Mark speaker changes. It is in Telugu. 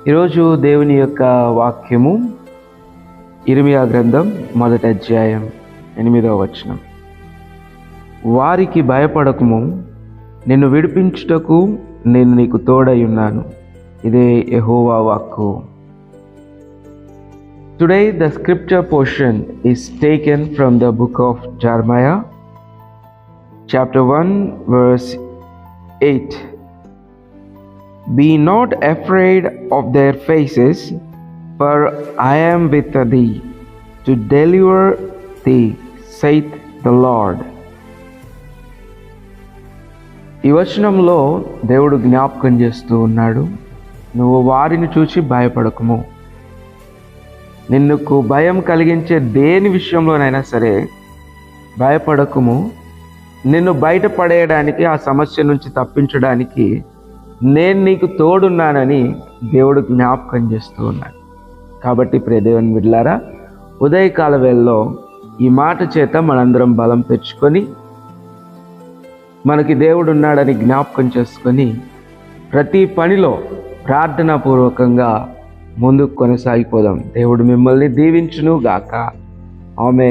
Speaker 1: ఈరోజు దేవుని యొక్క వాక్యము ఇర్మియా గ్రంథం 1వ అధ్యాయం 8వ వచనం. వారికి భయపడకుము, నిన్ను విడిపించుటకు నేను నీకు తోడై ఉన్నాను. ఇదే యెహోవా వాక్కు. Today the scripture portion is taken from the book of Jeremiah, chapter 1, verse 8. Be not afraid of their faces, for I am with thee to deliver thee, saith the Lord. ఈ వచనంలో దేవుడు జ్ఞాపకం చేస్తూ ఉన్నాడు, నువ్వు వారిని చూసి భయపడకుము. నిన్నుకు భయం కలిగించే దేని విషయంలోనైనా సరే భయపడకుము. నిన్ను బయటపడేయడానికి, ఆ సమస్య నుంచి తప్పించడానికి నేను నీకు తోడున్నానని దేవుడు జ్ఞాపకం చేస్తూ ఉన్నాడు. కాబట్టి ప్రియ దేవుని బిడ్డలారా, ఉదయకాల వేళలో ఈ మాట చేత మనందరం బలం తెచ్చుకొని, మనకి దేవుడు ఉన్నాడని జ్ఞాపకం చేసుకొని, ప్రతి పనిలో ప్రార్థనాపూర్వకంగా ముందుకు కొనసాగిపోదాం. దేవుడు మిమ్మల్ని దీవించును గాక. ఆమేన్.